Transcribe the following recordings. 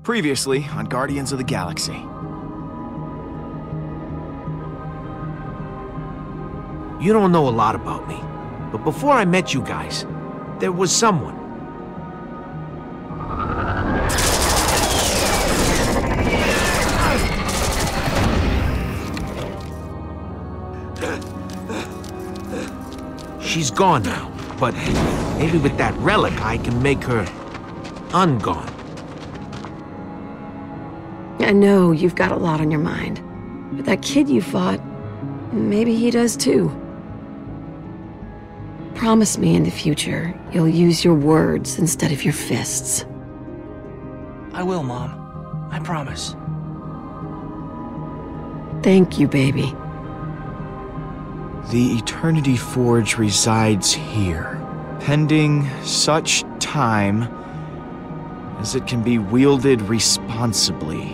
Previously on Guardians of the Galaxy. You don't know a lot about me, but before I met you guys, there was someone. She's gone now, but maybe with that relic I can make her ungone. I know you've got a lot on your mind, but that kid you fought, maybe he does too. Promise me in the future you'll use your words instead of your fists. I will, Mom. I promise. Thank you, baby. The Eternity Forge resides here, pending such time as it can be wielded responsibly.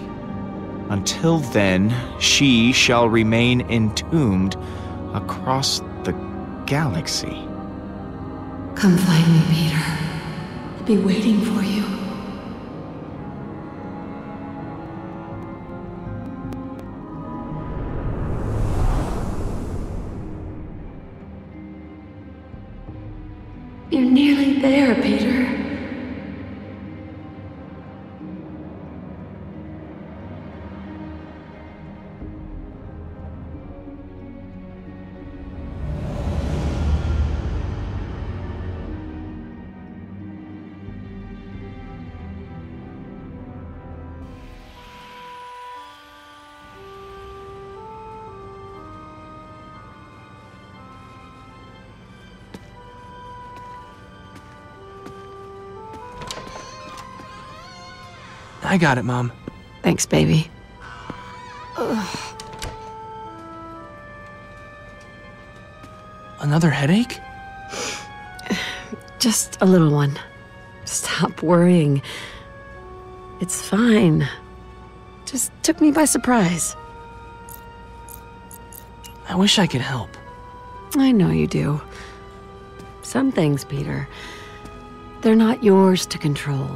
Until then, she shall remain entombed across the galaxy. Come find me, Peter. I'll be waiting for you. You're nearly there, Peter. I got it, Mom. Thanks, baby. Another headache? Just a little one. Stop worrying. It's fine. Just took me by surprise. I wish I could help. I know you do. Some things, Peter, they're not yours to control.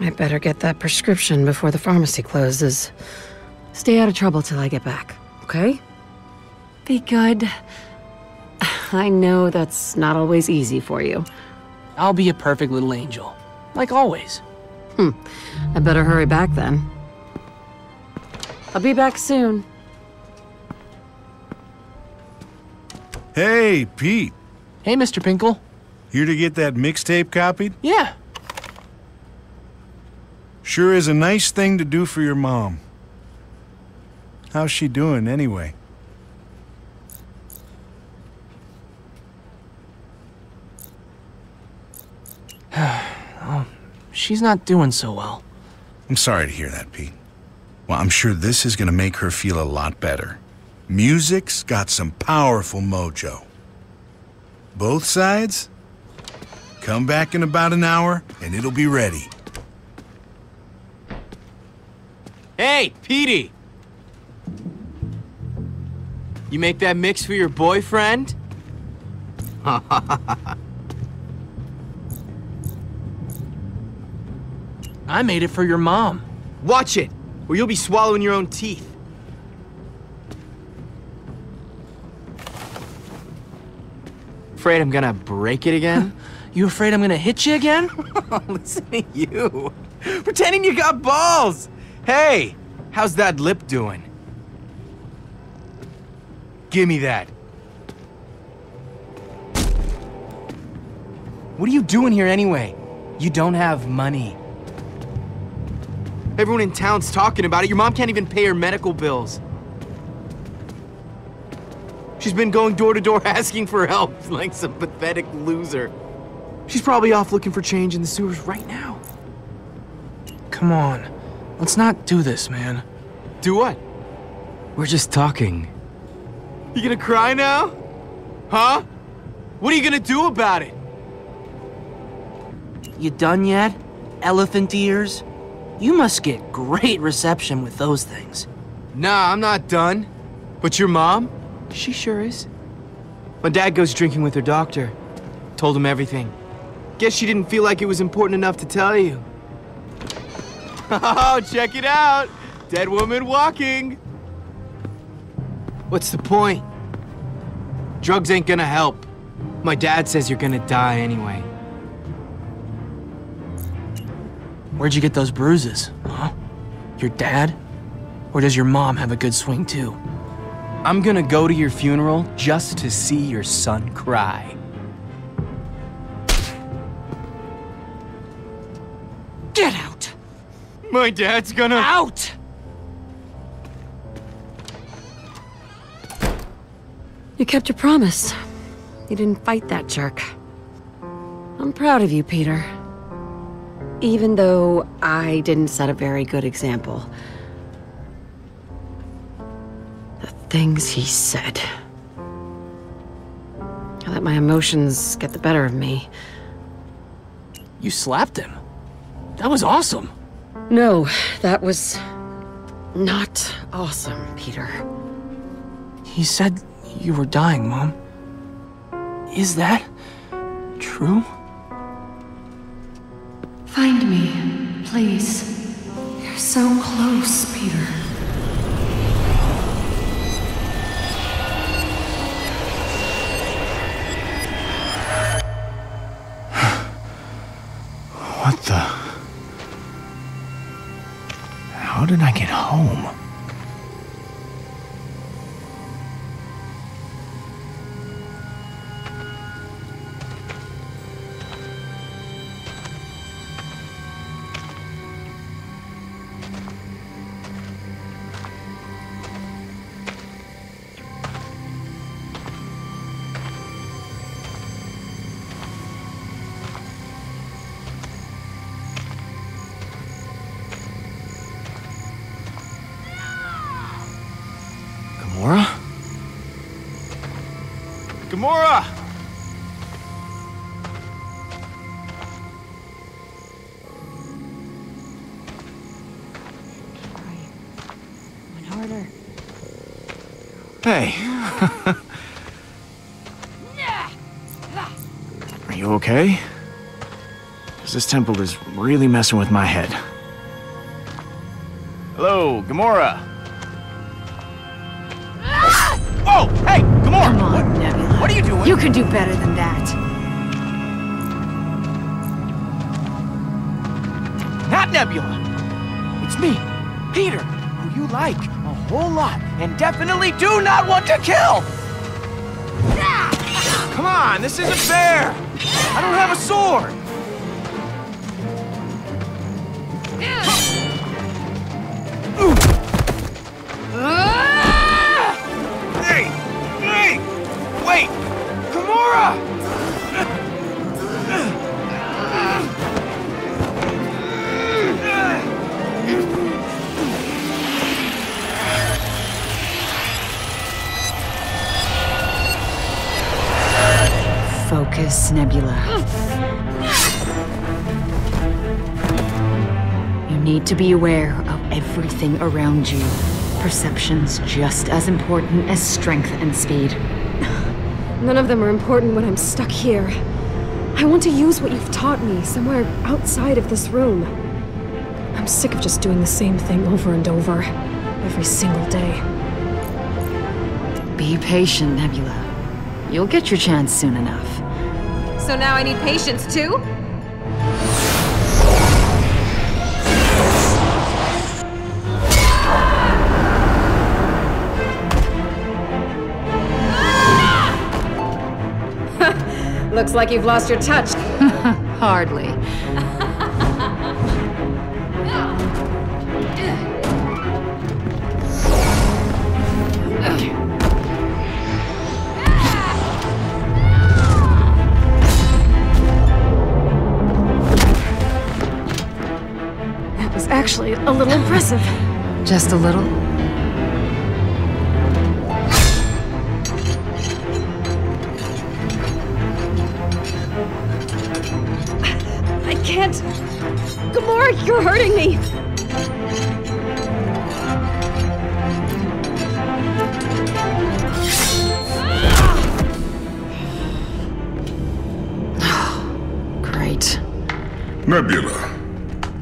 I better get that prescription before the pharmacy closes. Stay out of trouble till I get back, okay? Be good. I know that's not always easy for you. I'll be a perfect little angel. Like always. I better hurry back then. I'll be back soon. Hey, Pete. Hey, Mr. Pinkle. Here to get that mixtape copied? Yeah. Sure is a nice thing to do for your mom. How's she doing, anyway? Oh, she's not doing so well. I'm sorry to hear that, Pete. Well, I'm sure this is gonna make her feel a lot better. Music's got some powerful mojo. Both sides? Come back in about an hour, and it'll be ready. Hey, Petey! You make that mix for your boyfriend? I made it for your mom. Watch it, or you'll be swallowing your own teeth. Afraid I'm gonna break it again? You afraid I'm gonna hit you again? Listen to you. Pretending you got balls! Hey, how's that lip doing? Give me that. What are you doing here anyway? You don't have money. Everyone in town's talking about it. Your mom can't even pay her medical bills. She's been going door to door asking for help like some pathetic loser. She's probably off looking for change in the sewers right now. Come on. Let's not do this, man. Do what? We're just talking. You gonna cry now? Huh? What are you gonna do about it? You done yet? Elephant ears? You must get great reception with those things. Nah, I'm not done. But your mom? She sure is. My dad goes drinking with her doctor. Told him everything. Guess she didn't feel like it was important enough to tell you. Oh, check it out! Dead woman walking! What's the point? Drugs ain't gonna help. My dad says you're gonna die anyway. Where'd you get those bruises, huh? Your dad? Or does your mom have a good swing too? I'm gonna go to your funeral just to see your son cry. Get out! My dad's gonna— Out! You kept your promise. You didn't fight that jerk. I'm proud of you, Peter. Even though I didn't set a very good example. The things he said. I let my emotions get the better of me. You slapped him. That was awesome. No, that was not awesome, Peter. He said you were dying, Mom. Is that true? Find me, please. You're so close, Peter. What the? How did I get home? Gamora? Gamora! One harder. Hey. Are you okay? Because this temple is really messing with my head. Hello, Gamora. Whoa! Hey, Gamora! Come on, Nebula. What are you doing? You can do better than that. Not Nebula! It's me, Peter, who you like a whole lot and definitely do not want to kill! Come on, this isn't fair! I don't have a sword! Hey! Wait! Gamora! Focus, Nebula. You need to be aware of everything around you. Perception's just as important as strength and speed. None of them are important when I'm stuck here. I want to use what you've taught me somewhere outside of this room. I'm sick of just doing the same thing over and over, every single day. Be patient, Nebula. You'll get your chance soon enough. So now I need patience too? Looks like you've lost your touch. Hardly. That was actually a little impressive. Just a little? I can't. Gamora, you're hurting me. Great. Nebula,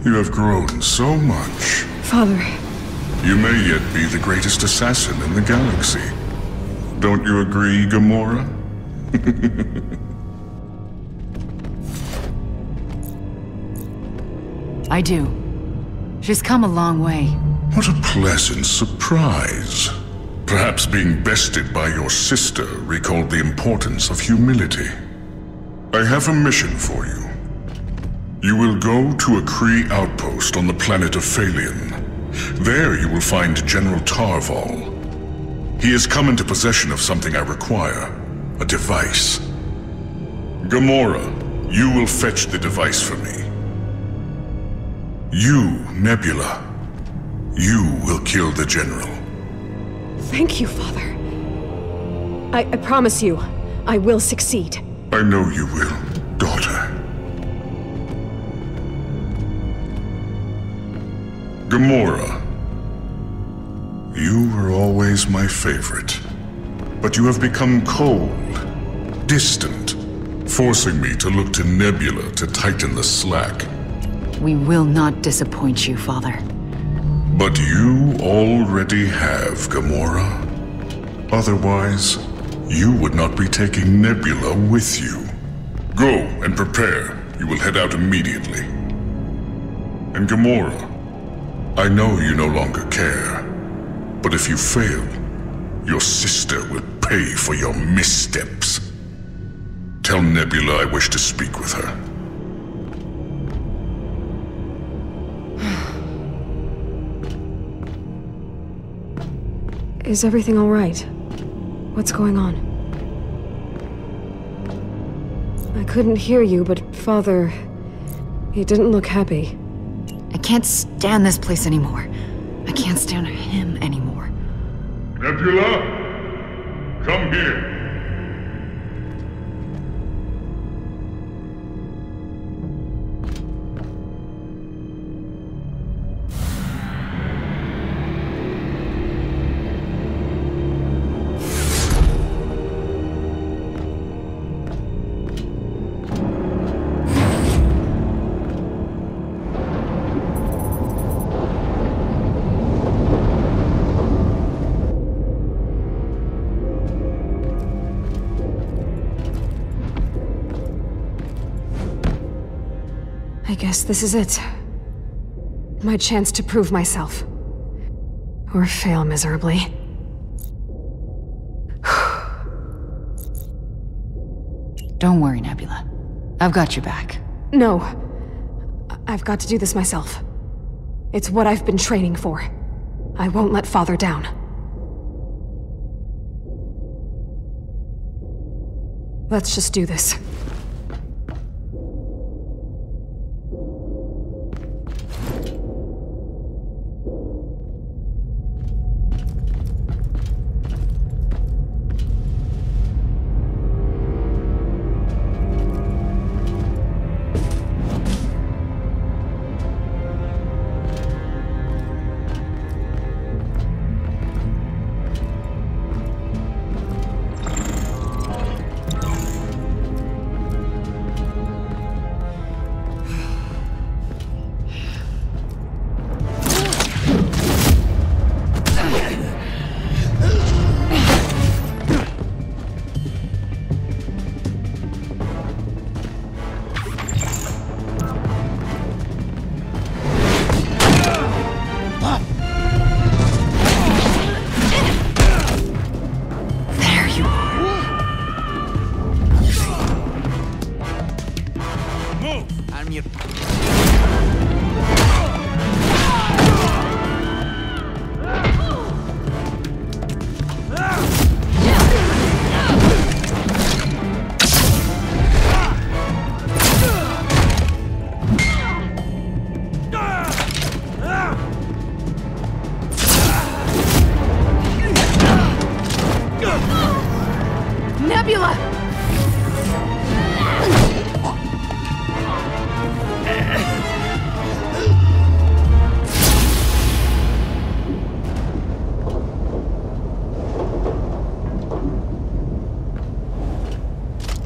You have grown so much. Father. You may yet be the greatest assassin in the galaxy. Don't you agree, Gamora? I do. She's come a long way. What a pleasant surprise. Perhaps being bested by your sister recalled the importance of humility. I have a mission for you. You will go to a Kree outpost on the planet of Phalion. There you will find General Tarval. He has come into possession of something I require, a device. Gamora, you will fetch the device for me. You, Nebula, you will kill the General. Thank you, Father. I promise you, I will succeed. I know you will, daughter. Gamora, you were always my favorite, but you have become cold, distant, forcing me to look to Nebula to tighten the slack. We will not disappoint you, Father. But you already have, Gamora. Otherwise, you would not be taking Nebula with you. Go and prepare. You will head out immediately. And Gamora, I know you no longer care, but if you fail, your sister will pay for your missteps. Tell Nebula I wish to speak with her. Is everything all right? What's going on? I couldn't hear you, but Father... he didn't look happy. I can't stand this place anymore. I can't stand him anymore. Nebula! Come here! I guess this is it. My chance to prove myself. Or fail miserably. Don't worry, Nebula. I've got your back. No. I've got to do this myself. It's what I've been training for. I won't let Father down. Let's just do this.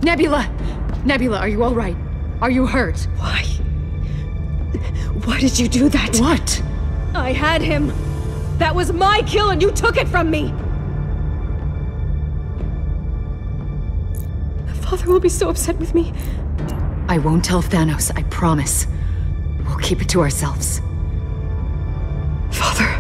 Nebula! Nebula, are you all right? Are you hurt? Why? Why did you do that? What? I had him. That was my kill and you took it from me. Father will be so upset with me. I won't tell Thanos, I promise. We'll keep it to ourselves. Father.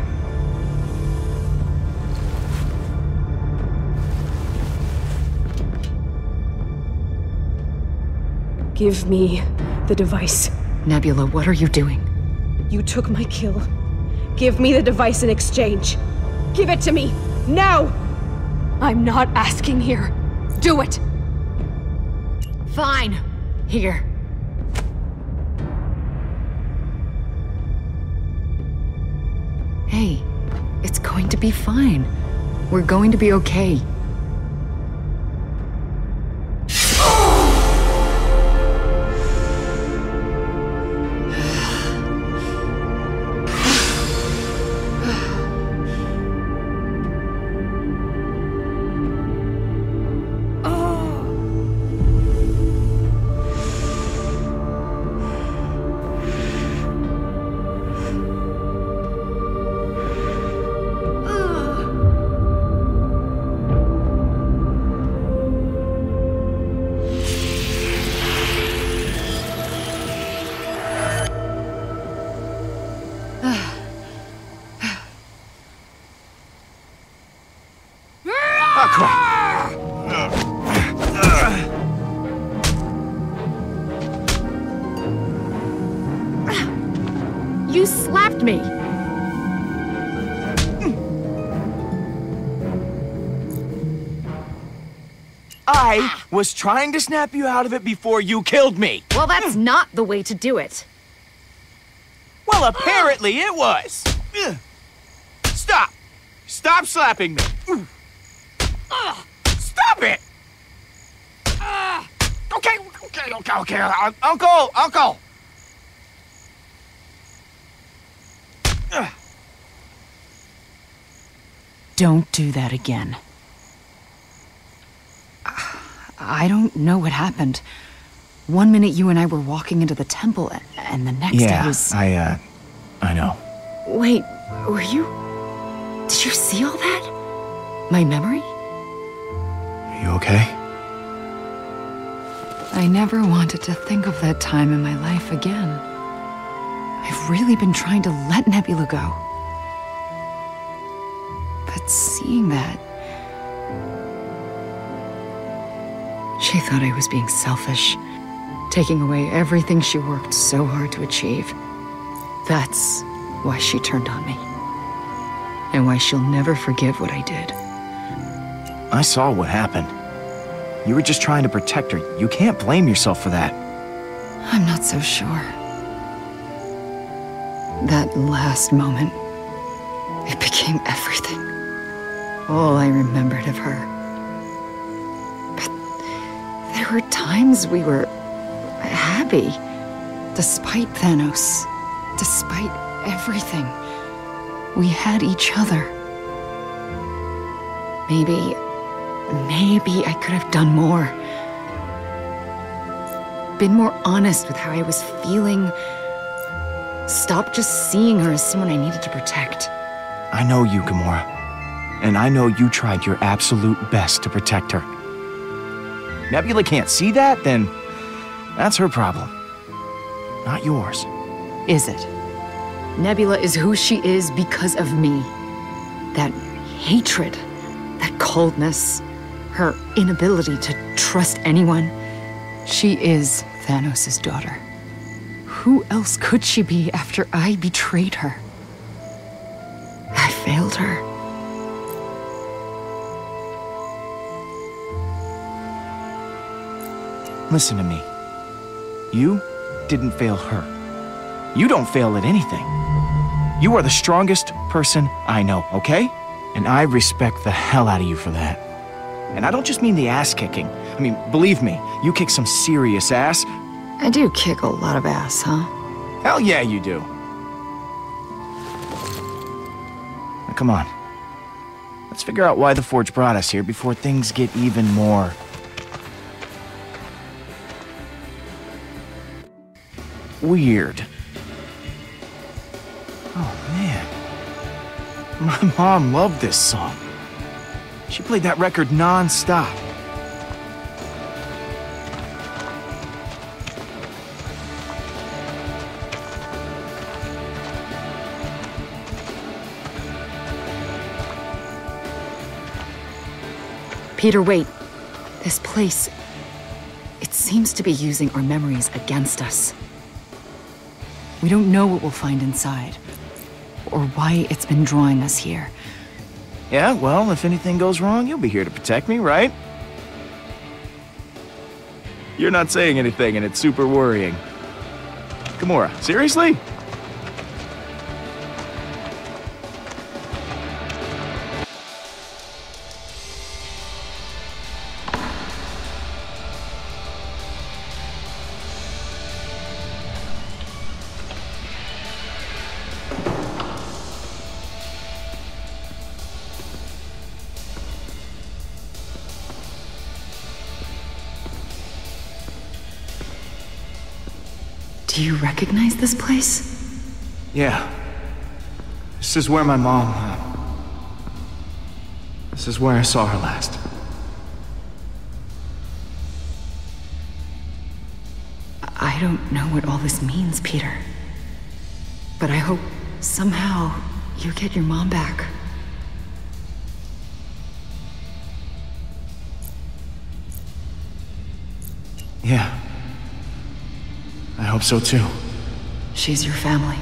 Give me the device. Nebula, what are you doing? You took my kill. Give me the device in exchange. Give it to me, now! I'm not asking here. Do it! Fine. Here. Hey, it's going to be fine. We're going to be okay. You slapped me! I was trying to snap you out of it before you killed me. Well, that's not the way to do it. Well, apparently it was. Stop. Stop slapping me. Stop it. Okay. Uncle. Don't do that again. I don't know what happened. One minute you and I were walking into the temple, and the next I was... I know. Wait, were you... Did you see all that? My memory? You okay? I never wanted to think of that time in my life again. I've really been trying to let Nebula go. But seeing that... She thought I was being selfish, taking away everything she worked so hard to achieve. That's why she turned on me. And why she'll never forgive what I did. I saw what happened. You were just trying to protect her. You can't blame yourself for that. I'm not so sure. That last moment, it became everything. All I remembered of her. But there were times we were happy, despite Thanos, despite everything. We had each other. Maybe I could have done more. Been more honest with how I was feeling. Stop just seeing her as someone I needed to protect. I know you, Gamora. And I know you tried your absolute best to protect her. Nebula can't see that, then that's her problem. Not yours. Is it? Nebula is who she is because of me. That hatred, that coldness, her inability to trust anyone. She is Thanos' daughter. Who else could she be after I betrayed her? I failed her. Listen to me. You didn't fail her. You don't fail at anything. You are the strongest person I know, okay? And I respect the hell out of you for that. And I don't just mean the ass kicking. I mean, believe me, you kick some serious ass. I do kick a lot of ass, huh? Hell yeah, you do. Now, come on. Let's figure out why the Forge brought us here before things get even more... weird. Oh, man. My mom loved this song. She played that record non-stop. Peter, wait. This place... it seems to be using our memories against us. We don't know what we'll find inside, or why it's been drawing us here. Yeah, well, if anything goes wrong, you'll be here to protect me, right? You're not saying anything, and it's super worrying. Gamora, seriously? Do you recognize this place? Yeah. This is where my mom... this is where I saw her last. I don't know what all this means, Peter. But I hope somehow you get your mom back. Yeah. I hope so too. She's your family.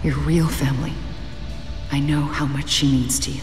Your real family. I know how much she means to you.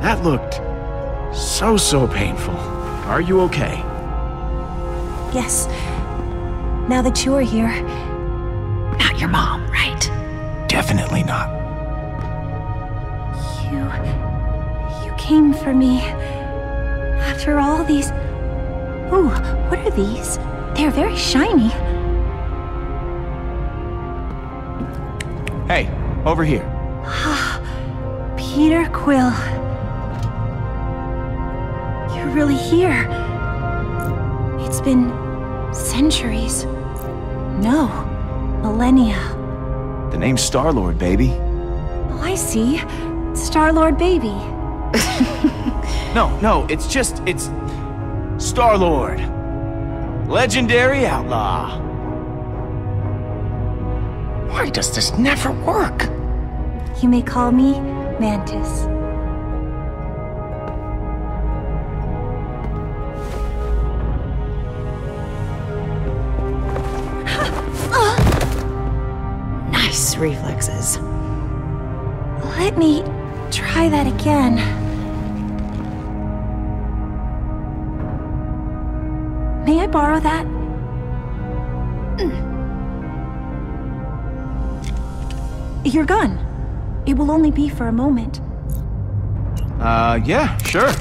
That looked so painful. Are you okay? Yes. Now that you are here. Not your mom, right? Definitely not. You came for me. After all these... Ooh, what are these? They're very shiny. Hey, over here. Peter Quill. You're really here. It's been centuries. No, millennia. The name's Star-Lord, baby. Oh, I see. Star-Lord baby. No, it's Star-Lord. Legendary outlaw. Why does this never work? You may call me Mantis. Nice reflexes. Let me try that again. May I borrow that? Your gun. It will only be for a moment. Yeah, sure.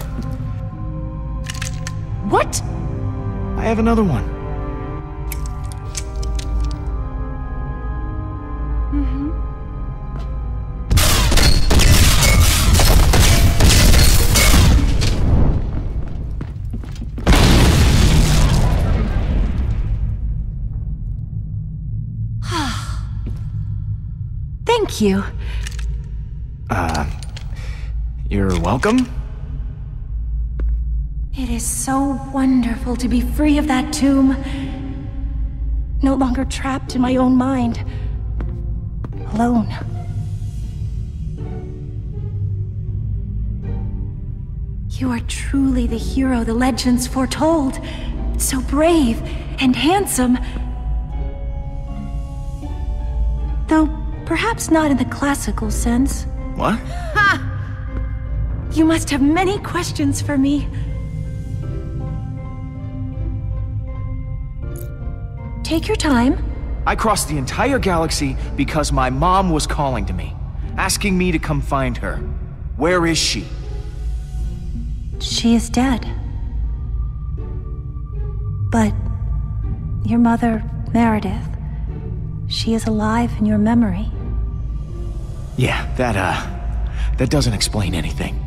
What? I have another one. Thank you. You're welcome? It is so wonderful to be free of that tomb. No longer trapped in my own mind. Alone. You are truly the hero the legends foretold. So brave and handsome. Though perhaps not in the classical sense. What? Ha! You must have many questions for me. Take your time. I crossed the entire galaxy because my mom was calling to me, asking me to come find her. Where is she? She is dead. But your mother, Meredith, she is alive in your memory. Yeah, that doesn't explain anything.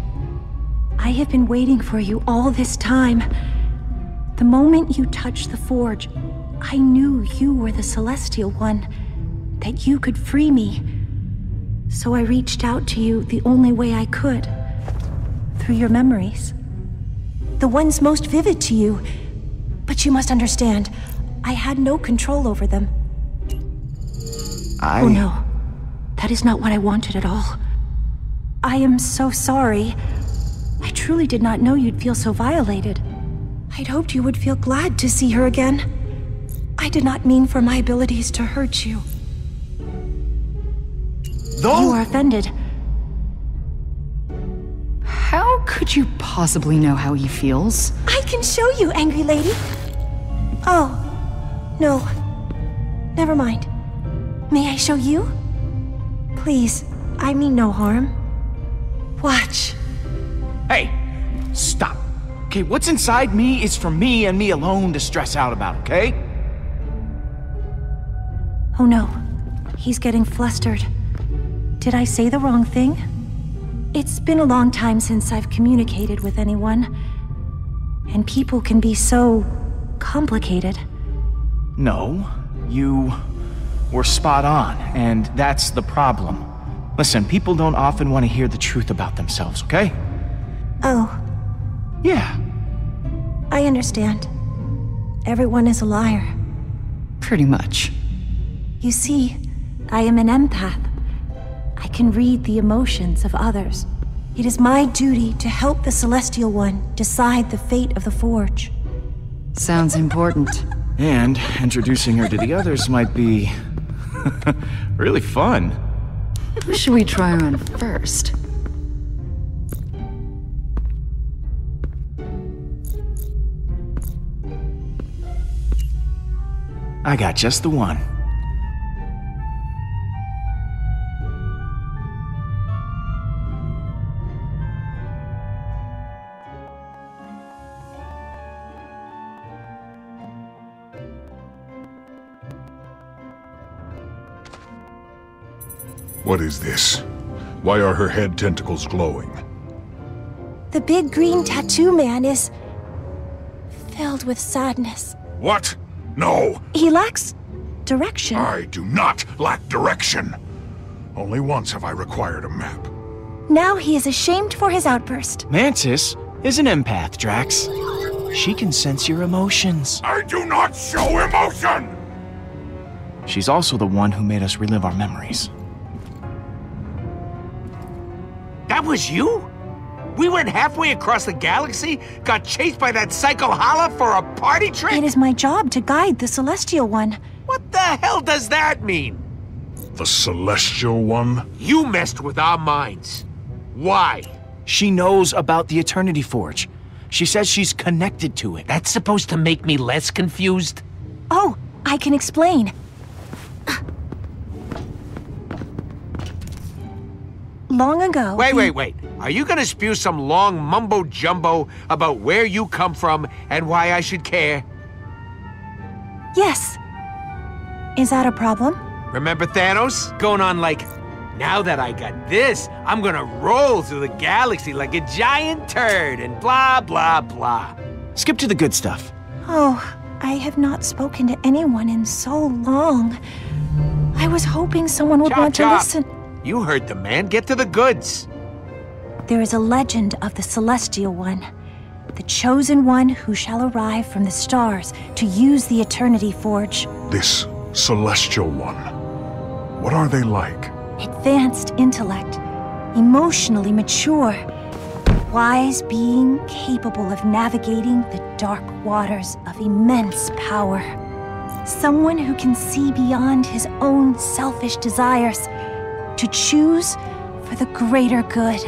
I have been waiting for you all this time. The moment you touched the forge, I knew you were the Celestial One, that you could free me. So I reached out to you the only way I could, through your memories. The ones most vivid to you. But you must understand, I had no control over them. Oh no, that is not what I wanted at all. I am so sorry. I truly did not know you'd feel so violated. I'd hoped you would feel glad to see her again. I did not mean for my abilities to hurt you. Though? You are offended. How could you possibly know how he feels? I can show you, angry lady. Oh, no. Never mind. May I show you? Please, I mean no harm. Watch. Hey, stop. Okay, what's inside me is for me and me alone to stress out about, okay? Oh no, he's getting flustered. Did I say the wrong thing? It's been a long time since I've communicated with anyone. And people can be so complicated. No, you were spot on, and that's the problem. Listen, people don't often want to hear the truth about themselves, okay? Oh. Yeah. I understand. Everyone is a liar. Pretty much. You see, I am an empath. I can read the emotions of others. It is my duty to help the Celestial One decide the fate of the Forge. Sounds important. And introducing her to the others might be really fun. Who should we try on first? I got just the one. What is this? Why are her head tentacles glowing? The big green tattoo man is filled with sadness. What? No! He lacks direction. I do not lack direction. Only once have I required a map. Now he is ashamed for his outburst. Mantis is an empath, Drax. She can sense your emotions. I do not show emotion! She's also the one who made us relive our memories. That was you? We went halfway across the galaxy, got chased by that psycho holla for a party trick? It is my job to guide the Celestial One. What the hell does that mean? The Celestial One? You messed with our minds. Why? She knows about the Eternity Forge. She says she's connected to it. That's supposed to make me less confused? Oh, I can explain. Long ago... Wait. Are you gonna spew some long mumbo-jumbo about where you come from and why I should care? Yes. Is that a problem? Remember Thanos? Going on like, now that I got this, I'm gonna roll through the galaxy like a giant turd and blah, blah, blah. Skip to the good stuff. Oh, I have not spoken to anyone in so long. I was hoping someone would want to listen. You heard the man. Get to the goods. There is a legend of the Celestial One, the chosen one who shall arrive from the stars to use the Eternity Forge. This Celestial One. What are they like? Advanced intellect, emotionally mature, wise being capable of navigating the dark waters of immense power. Someone who can see beyond his own selfish desires to choose for the greater good.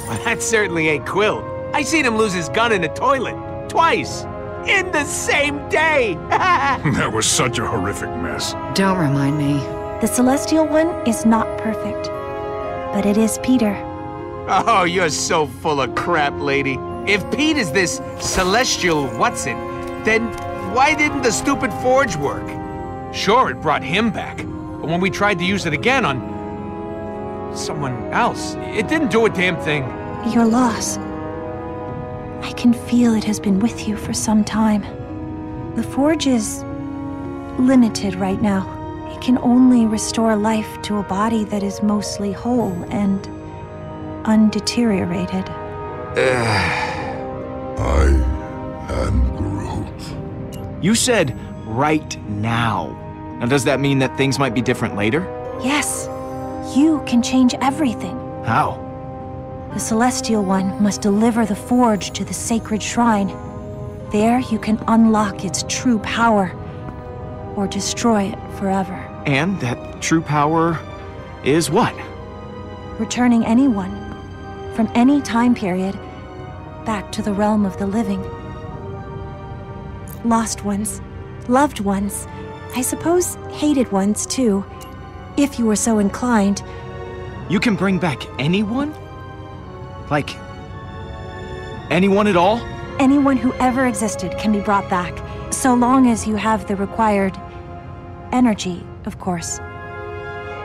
Well, that certainly ain't Quill. I seen him lose his gun in the toilet. Twice. In the same day. That was such a horrific mess. Don't remind me. The Celestial One is not perfect, but it is Peter. Oh, you're so full of crap, lady. If Pete is this celestial what's-it, then why didn't the stupid forge work? Sure, it brought him back. But when we tried to use it again on someone else, it didn't do a damn thing. Your loss. I can feel it has been with you for some time. The forge is limited right now. It can only restore life to a body that is mostly whole and undeteriorated. I am Groot. You said right now. Now, does that mean that things might be different later? Yes. You can change everything. How? The Celestial One must deliver the forge to the sacred shrine. There you can unlock its true power, or destroy it forever. And that true power is what? Returning anyone, from any time period, back to the realm of the living. Lost ones, loved ones, I suppose hated ones too, if you were so inclined. You can bring back anyone? Like, anyone at all? Anyone who ever existed can be brought back, so long as you have the required energy, of course.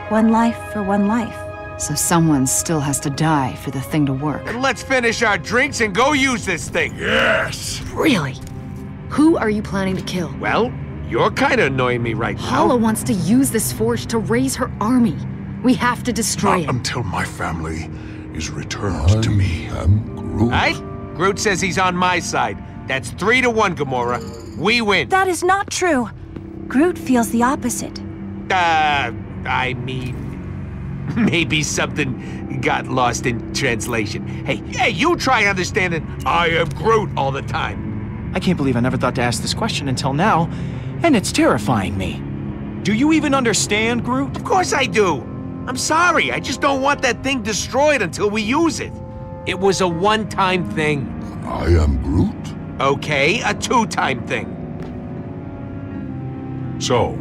One life for one life. So someone still has to die for the thing to work. And let's finish our drinks and go use this thing. Yes! Really? Who are you planning to kill? Well, you're kinda annoying me right now. Hala wants to use this forge to raise her army. We have to destroy Not it. until my family is returned to me. I am Groot. Right? Groot says he's on my side. That's 3-1, Gamora. We win. That is not true. Groot feels the opposite. I mean, maybe something got lost in translation. Hey, you try understanding I am Groot all the time. I can't believe I never thought to ask this question until now, and it's terrifying me. Do you even understand, Groot? Of course I do. I'm sorry, I just don't want that thing destroyed until we use it. It was a one-time thing. I am Groot. Okay, a two-time thing. So,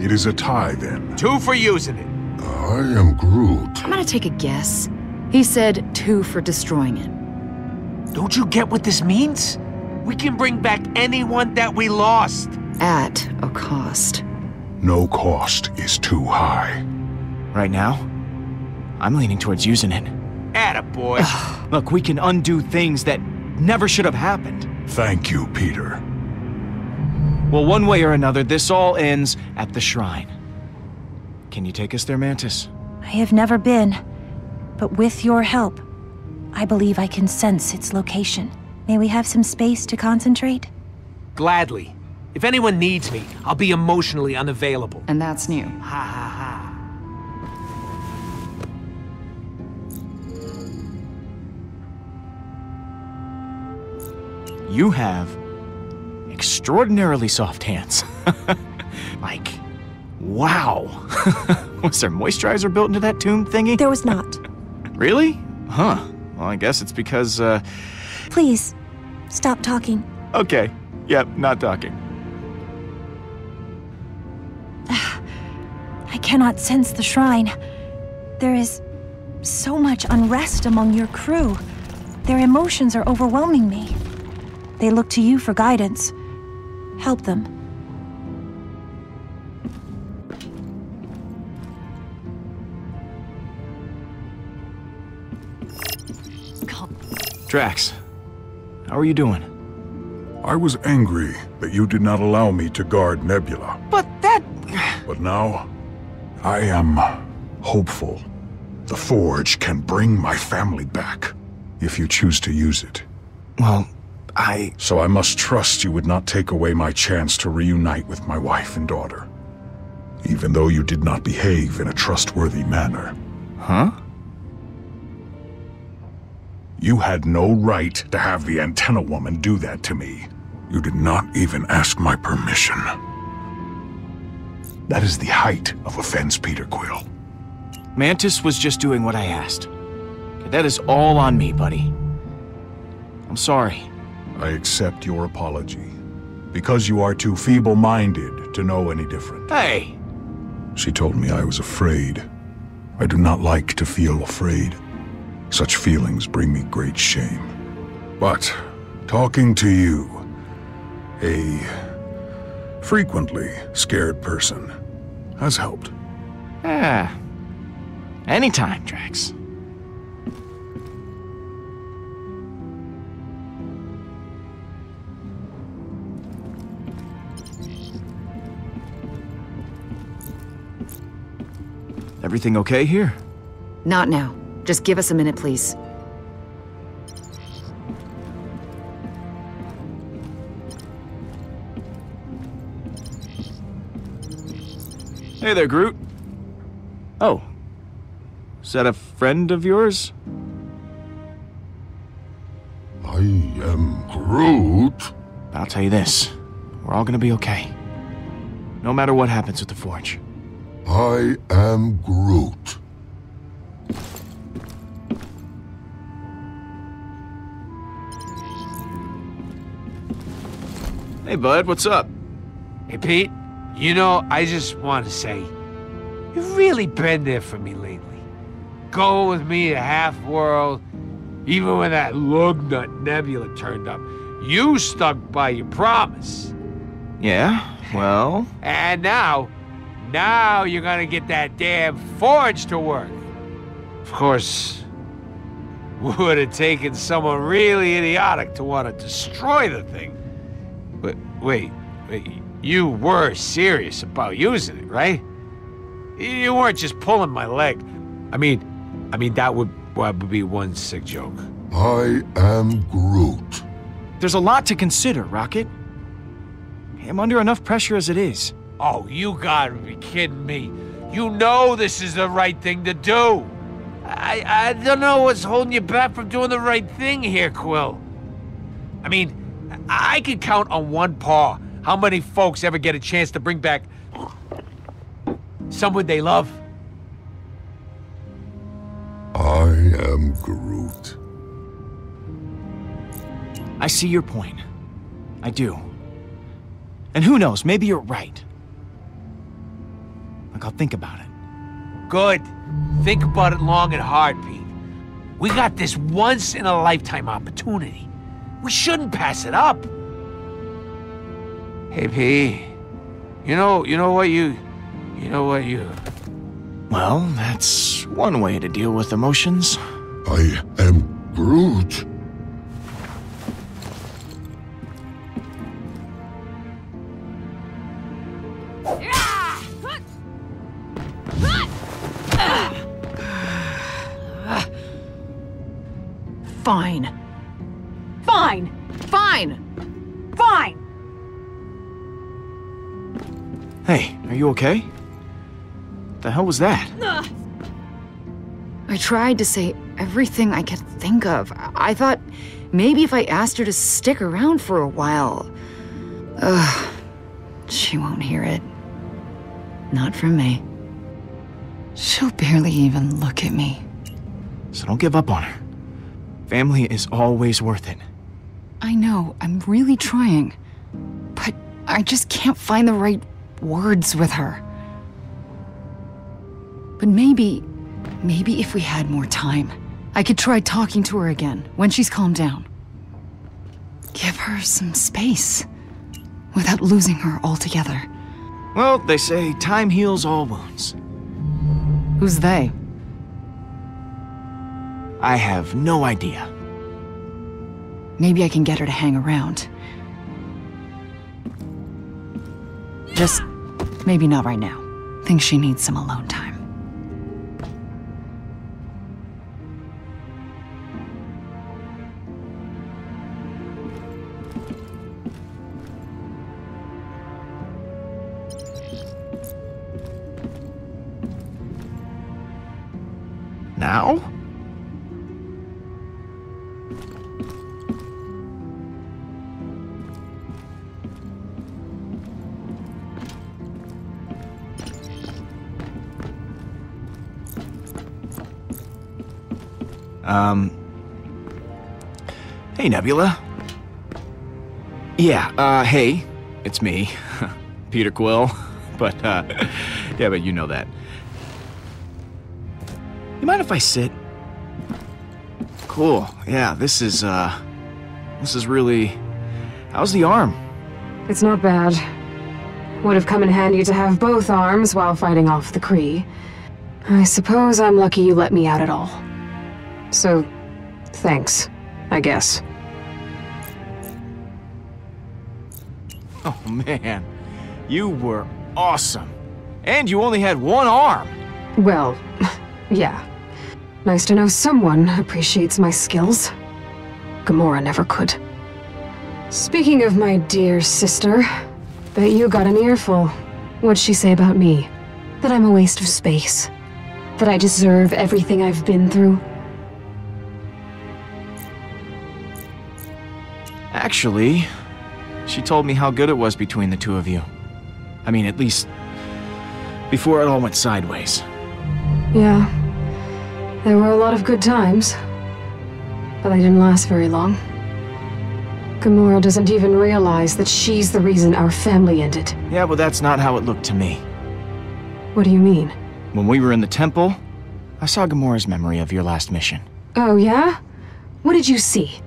it is a tie then. 2 for using it. I am Groot. I'm gonna take a guess. He said 2 for destroying it. Don't you get what this means? We can bring back anyone that we lost. At a cost. No cost is too high. Right now, I'm leaning towards using it. Attaboy. Look, we can undo things that never should have happened. Thank you, Peter. Well, one way or another, this all ends at the shrine. Can you take us there, Mantis? I have never been, but with your help, I believe I can sense its location. May we have some space to concentrate? Gladly. If anyone needs me, I'll be emotionally unavailable. And that's new. Ha ha ha. You have extraordinarily soft hands. Like, Wow. Was there moisturizer built into that tomb thingy? There was not. Really? Huh. Well, I guess it's because, Please, stop talking. Okay. Yep, not talking. I cannot sense the shrine. There is so much unrest among your crew. Their emotions are overwhelming me. They look to you for guidance. Help them. Drax, how are you doing? I was angry that you did not allow me to guard Nebula. But that... But now, I am hopeful. The Forge can bring my family back, if you choose to use it. Well, So I must trust you would not take away my chance to reunite with my wife and daughter. Even though you did not behave in a trustworthy manner. Huh? You had no right to have the antenna woman do that to me. You did not even ask my permission. That is the height of offense, Peter Quill. Mantis was just doing what I asked. That is all on me, buddy. I'm sorry. I accept your apology. Because you are too feeble-minded to know any different. Hey! She told me I was afraid. I do not like to feel afraid. Such feelings bring me great shame. But talking to you, a frequently scared person, has helped. Anytime, Drax. Everything okay here? Not now. Just give us a minute, please. Hey there, Groot. Oh. Is that a friend of yours? I am Groot. I'll tell you this. We're all gonna be okay. No matter what happens with the Forge. I am Groot. Hey, bud, what's up? Hey, Pete, you know, I just want to say, you've really been there for me lately. Go with me to Half-World, even when that lugnut Nebula turned up. You stuck by your promise. Yeah, well... And now you're gonna get that damn Forge to work. Of course, would have taken someone really idiotic to want to destroy the thing. But wait, you were serious about using it, right? You weren't just pulling my leg. I mean, that would be one sick joke. I am Groot. There's a lot to consider, Rocket. I'm under enough pressure as it is. Oh, you gotta be kidding me. You know this is the right thing to do. I don't know what's holding you back from doing the right thing here, Quill. I mean, I can count on one paw how many folks ever get a chance to bring back someone they love. I am Groot. I see your point. I do. And who knows, maybe you're right. Like, I'll think about it. Good. Think about it long and hard, Pete. We got this once-in-a-lifetime opportunity. We shouldn't pass it up. Hey, P. You know what you... Well, that's one way to deal with emotions. I am Groot. Fine. Fine. Fine. Fine. Hey, are you okay? What the hell was that? I tried to say everything I could think of. I thought maybe if I asked her to stick around for a while. She won't hear it. Not from me. She'll barely even look at me. So don't give up on her. Family is always worth it. I know, I'm really trying. But I just can't find the right words with her. But maybe if we had more time, I could try talking to her again when she's calmed down. Give her some space, without losing her altogether. Well, they say time heals all wounds. Who's they? I have no idea. Maybe I can get her to hang around. Just maybe not right now. Think she needs some alone time. Now? Hey, Nebula. Yeah, hey, it's me, Peter Quill, but, yeah, but you know that. You mind if I sit? Cool, yeah, this is really... How's the arm? It's not bad. Would have come in handy to have both arms while fighting off the Kree. I suppose I'm lucky you let me out at all. So, thanks, I guess. Oh man, you were awesome. And you only had one arm. Well, yeah. Nice to know someone appreciates my skills. Gamora never could. Speaking of my dear sister, bet you got an earful. What'd she say about me? That I'm a waste of space. That I deserve everything I've been through. Actually, she told me how good it was between the two of you. I mean, at least before it all went sideways. Yeah. There were a lot of good times, but they didn't last very long. Gamora doesn't even realize that she's the reason our family ended. Yeah, but that's not how it looked to me. What do you mean? When we were in the temple, I saw Gamora's memory of your last mission. Oh, yeah? What did you see?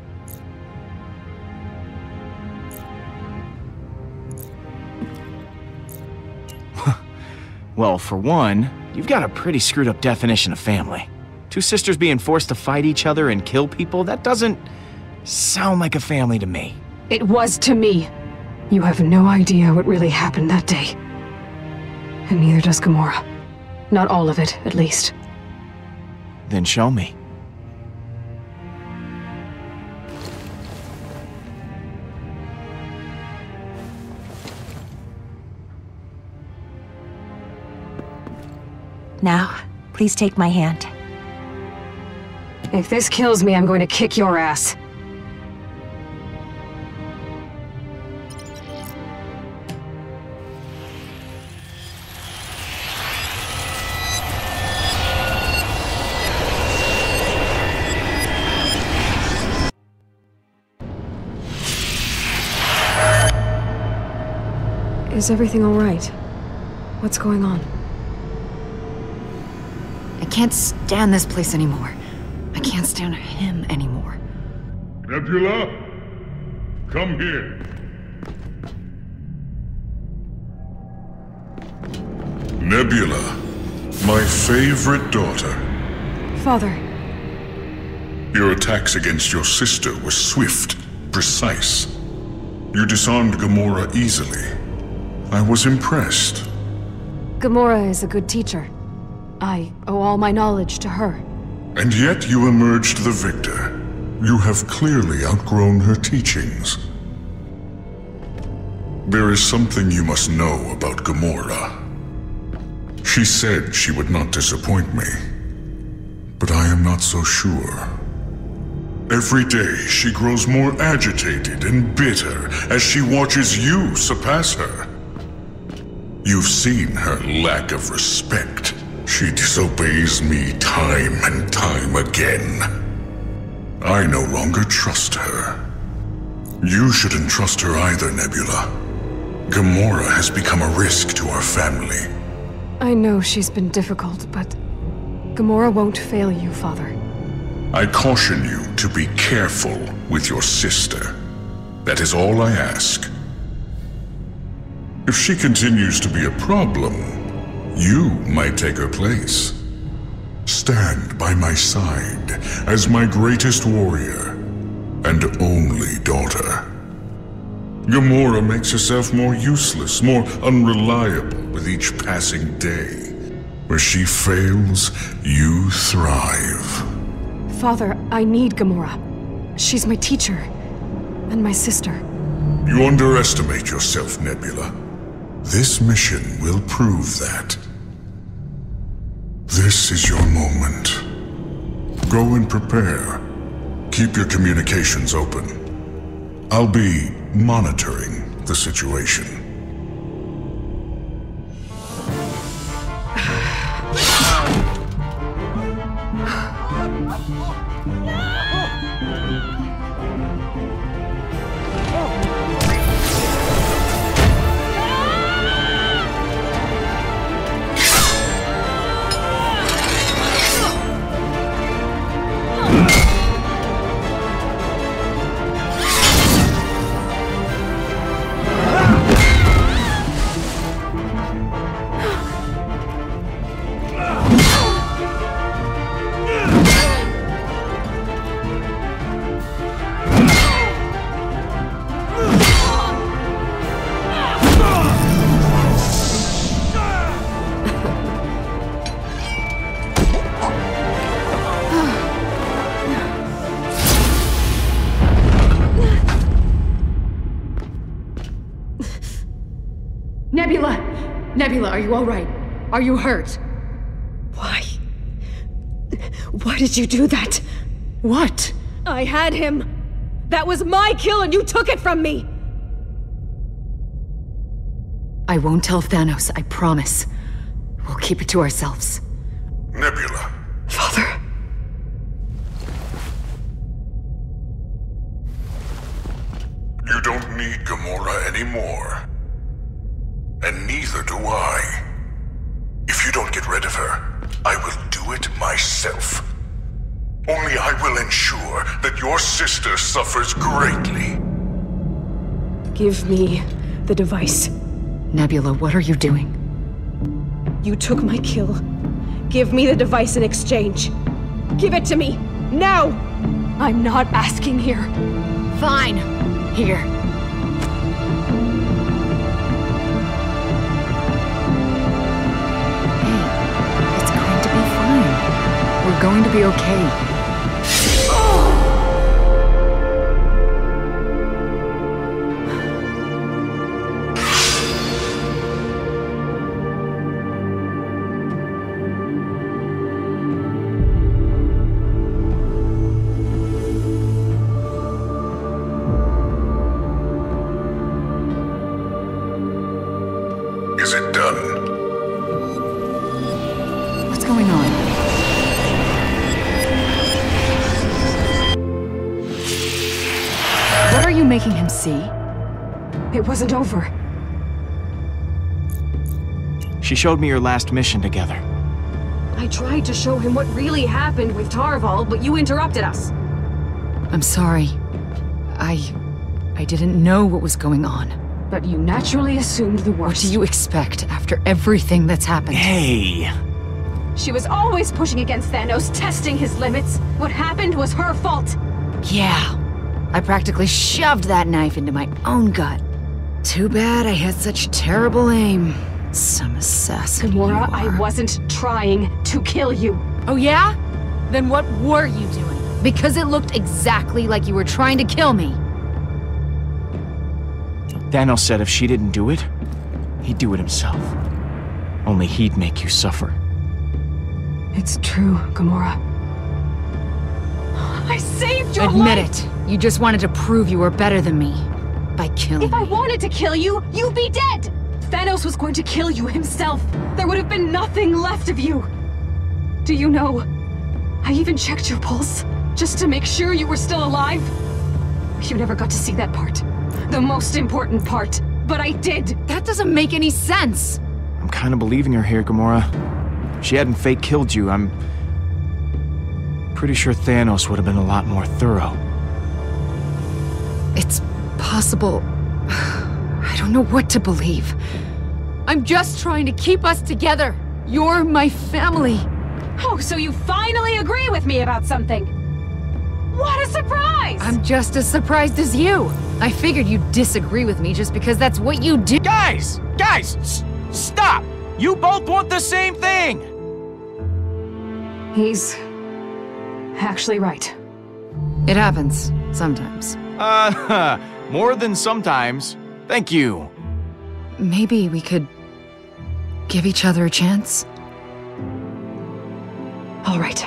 Well, for one, you've got a pretty screwed up definition of family. Two sisters being forced to fight each other and kill people, that doesn't sound like a family to me. It was to me. You have no idea what really happened that day. And neither does Gamora. Not all of it, at least. Then show me. Now, please take my hand. If this kills me, I'm going to kick your ass. Is everything all right? What's going on? I can't stand this place anymore. I can't stand him anymore. Nebula? Come here. Nebula, my favorite daughter. Father. Your attacks against your sister were swift, precise. You disarmed Gamora easily. I was impressed. Gamora is a good teacher. I owe all my knowledge to her. And yet you emerged the victor. You have clearly outgrown her teachings. There is something you must know about Gamora. She said she would not disappoint me, but I am not so sure. Every day she grows more agitated and bitter as she watches you surpass her. You've seen her lack of respect. She disobeys me time and time again. I no longer trust her. You shouldn't trust her either, Nebula. Gamora has become a risk to our family. I know she's been difficult, but Gamora won't fail you, Father. I caution you to be careful with your sister. That is all I ask. If she continues to be a problem, you might take her place. Stand by my side as my greatest warrior and only daughter. Gamora makes herself more useless, more unreliable with each passing day. Where she fails, you thrive. Father, I need Gamora. She's my teacher. And my sister. You underestimate yourself, Nebula. This mission will prove that. This is your moment. Go and prepare. Keep your communications open. I'll be monitoring the situation. Nebula, are you all right? Are you hurt? Why? Why did you do that? What? I had him. That was my kill and you took it from me. I won't tell Thanos, I promise. We'll keep it to ourselves. Nebula. Father. You don't need Gamora anymore. And neither do I. If you don't get rid of her, I will do it myself. Only I will ensure that your sister suffers greatly. Give me the device. Nebula, what are you doing? You took my kill. Give me the device in exchange. Give it to me, now! I'm not asking here. Fine. Here. We're going to be okay. Is it done? What's going on? What are you making him see? It wasn't over. She showed me your last mission together. I tried to show him what really happened with Tarval, but you interrupted us. I'm sorry. I didn't know what was going on. But you naturally assumed the worst. What do you expect after everything that's happened? Hey! She was always pushing against Thanos, testing his limits. What happened was her fault. Yeah. I practically shoved that knife into my own gut. Too bad I had such terrible aim. Some assassin. Gamora, I wasn't trying to kill you. Oh yeah? Then what were you doing? Because it looked exactly like you were trying to kill me. Thanos said if she didn't do it, he'd do it himself. Only he'd make you suffer. It's true, Gamora. I saved your life! Admit it. You just wanted to prove you were better than me. By killing me. If I me. wanted to kill you, you'd be dead! Thanos was going to kill you himself, there would have been nothing left of you. Do you know, I even checked your pulse, just to make sure you were still alive. You never got to see that part. The most important part. But I did. That doesn't make any sense. I'm kind of believing her here, Gamora. If she hadn't fake killed you, I'm pretty sure Thanos would have been a lot more thorough. It's possible. I don't know what to believe. I'm just trying to keep us together. You're my family. Oh, so you finally agree with me about something. What a surprise! I'm just as surprised as you. I figured you'd disagree with me just because that's what you do. Guys! Stop! You both want the same thing! He's actually right. It happens, sometimes. More than sometimes. Thank you. Maybe we could give each other a chance? All right.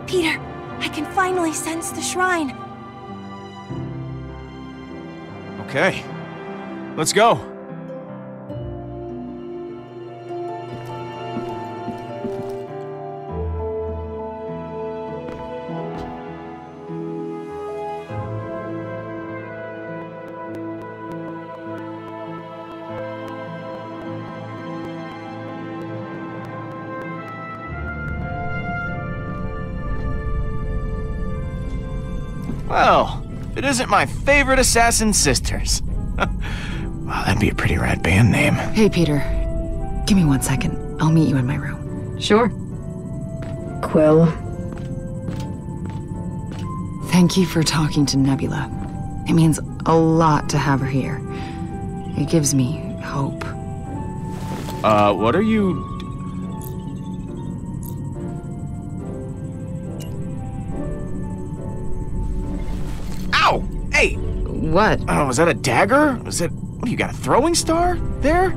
Peter, I can finally sense the shrine. Okay. Let's go. Well, if it isn't my favorite assassin sisters. Wow, that'd be a pretty rad band name. Hey, Peter. Give me 1 second. I'll meet you in my room. Sure. Quill. Thank you for talking to Nebula. It means a lot to have her here. It gives me hope. What are you... Ow! Hey! What? Oh, is that a dagger? Is it... What, you got a throwing star there?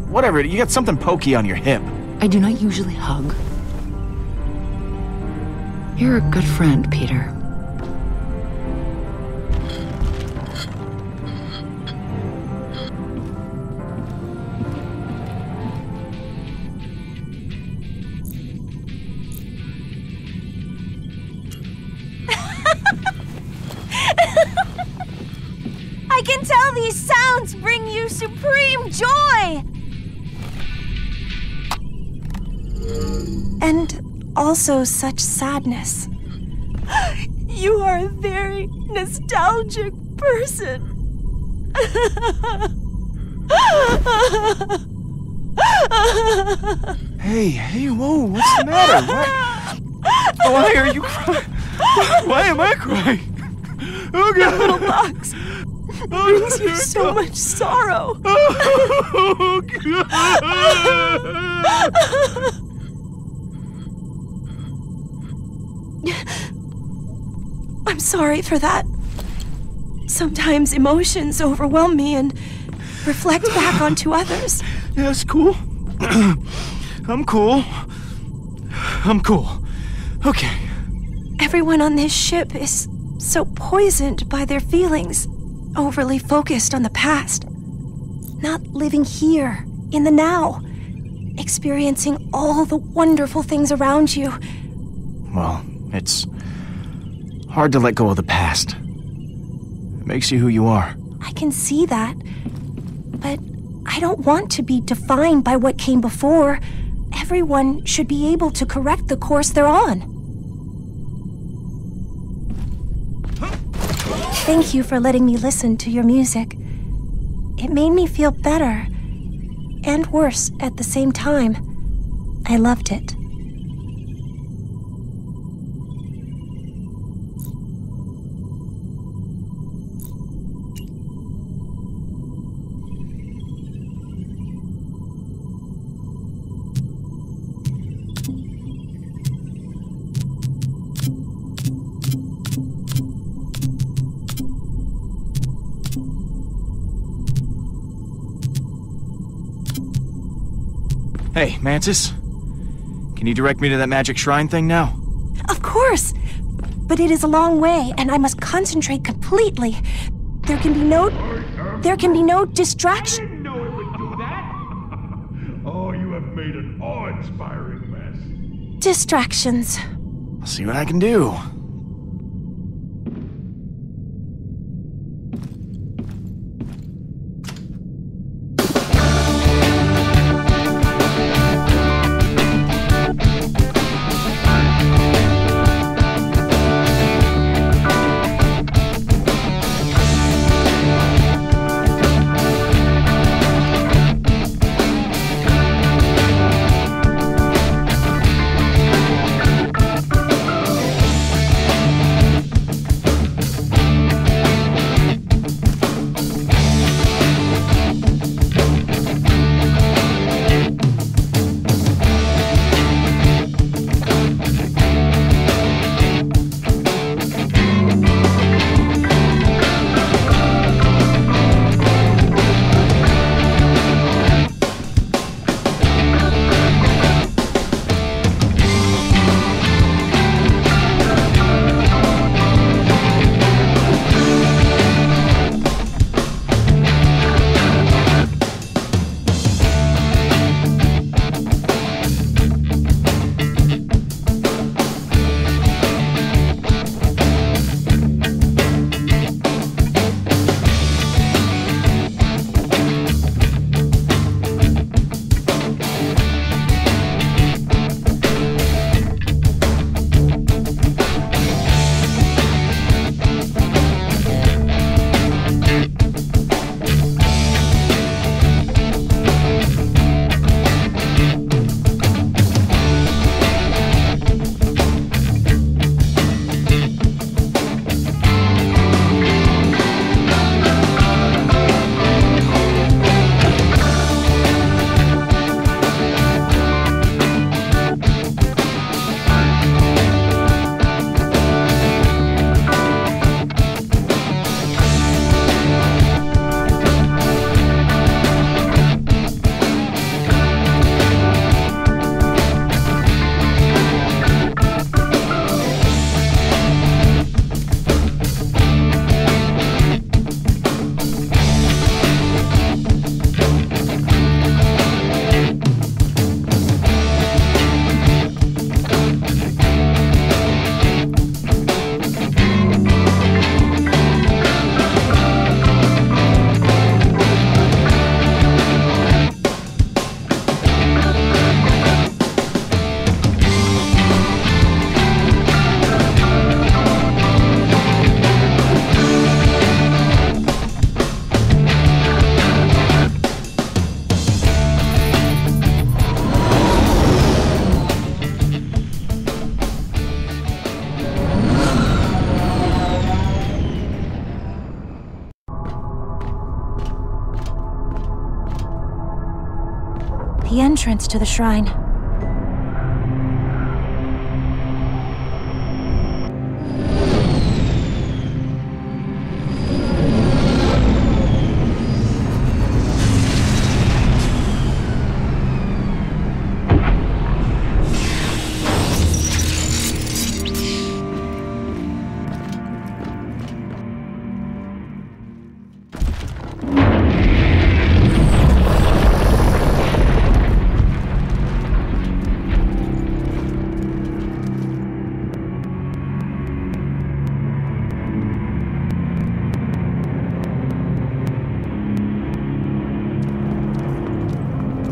Whatever, you got something pokey on your hip. I do not usually hug. You're a good friend, Peter. I can tell these sounds bring you supreme joy! And also such sadness. You are a very nostalgic person. Hey, whoa, what's the matter? Why are you crying? Why am I crying? Oh, God. That little box brings you so much sorrow. Oh, God. I'm sorry for that. Sometimes emotions overwhelm me and reflect back onto others. Yeah, it's cool. I'm cool. Okay. Everyone on this ship is so poisoned by their feelings, overly focused on the past. Not living here, in the now. Experiencing all the wonderful things around you. Well, it's hard to let go of the past. It makes you who you are. I can see that. But I don't want to be defined by what came before. Everyone should be able to correct the course they're on. Thank you for letting me listen to your music. It made me feel better. And worse at the same time. I loved it. Hey, Mantis. Can you direct me to that magic shrine thing now? Of course! but it is a long way, and I must concentrate completely. There can be no distraction. I didn't know it would do that. Oh, you have made an awe-inspiring mess. Distractions. I'll see what I can do. The entrance to the shrine.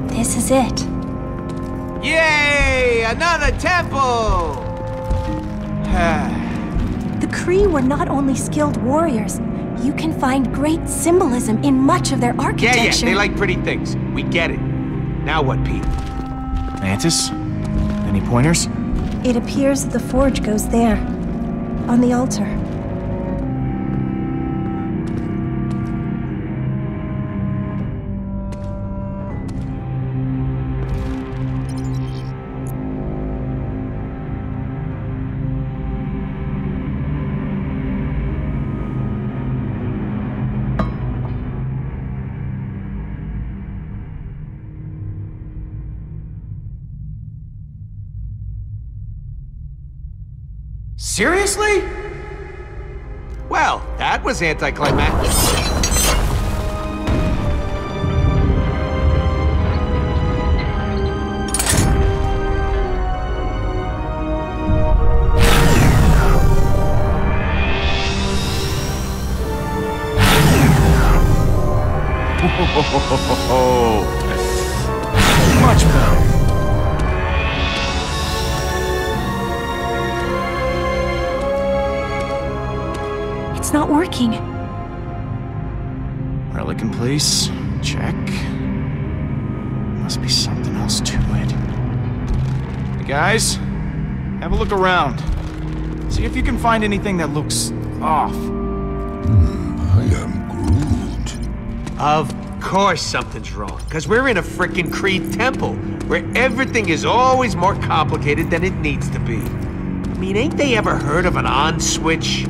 This is it. Yay! Another temple! The Kree were not only skilled warriors. You can find great symbolism in much of their architecture. Yeah, they like pretty things. We get it. Now what, Pete? Mantis? Any pointers? It appears the forge goes there, on the altar. Seriously? Well, that was anticlimactic. Much better. It's not working. Relic in place. Check. Must be something else to it. Hey guys, have a look around. See if you can find anything that looks off. I am Groot. Of course something's wrong, because we're in a frickin' Creed temple, where everything is always more complicated than it needs to be. I mean, ain't they ever heard of an on switch?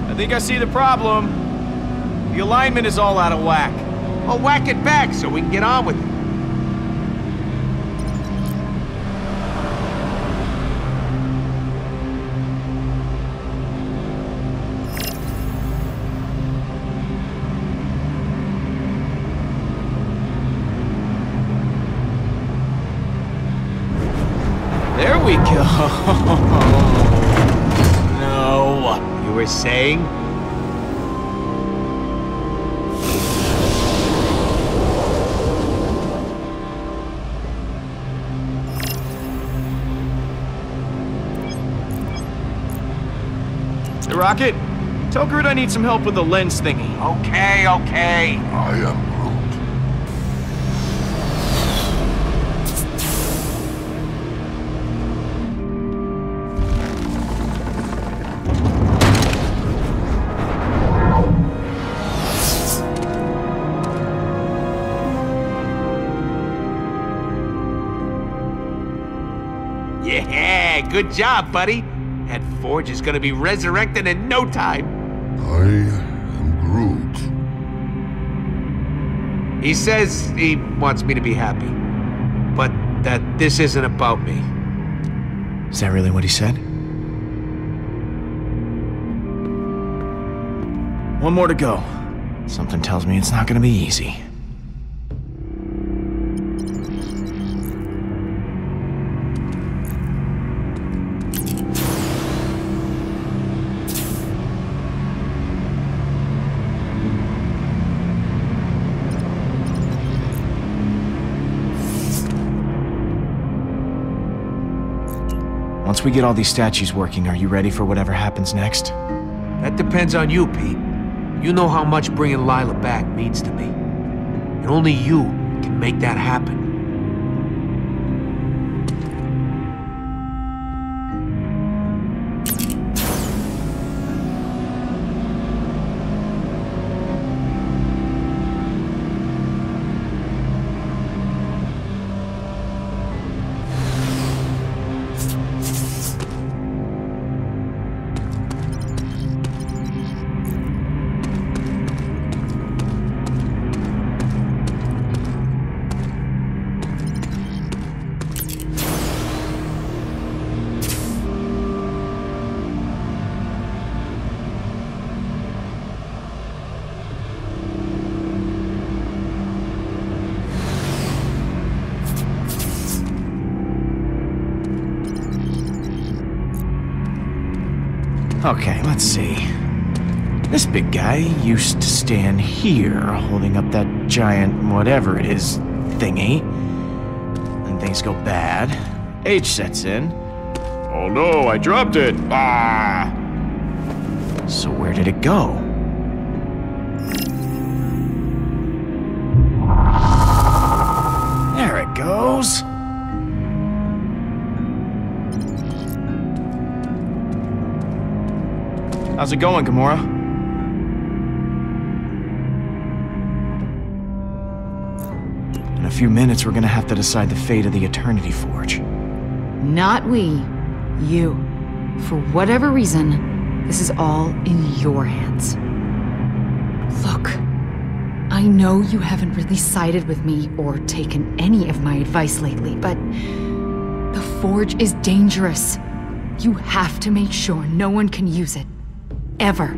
I think I see the problem. The alignment is all out of whack. Well, whack it back so we can get on with it. There we go. No. You were saying? Hey, Rocket, tell Groot I need some help with the lens thingy. Okay, okay. I am Groot. Yeah, good job, buddy. That forge is gonna be resurrected in no time. I am Groot. He says he wants me to be happy, but that this isn't about me. Is that really what he said? One more to go. Something tells me it's not gonna be easy. Once we get all these statues working, are you ready for whatever happens next? That depends on you, Pete. You know how much bringing Lila back means to me. And only you can make that happen. Okay, let's see. This big guy used to stand here, holding up that giant whatever it is thingy. Then things go bad. Age sets in. Oh no, I dropped it! Ah! So where did it go? There it goes. How's it going, Gamora? In a few minutes, we're gonna have to decide the fate of the Eternity Forge. Not we. You. For whatever reason, this is all in your hands. Look, I know you haven't really sided with me or taken any of my advice lately, but the Forge is dangerous. You have to make sure no one can use it. Ever.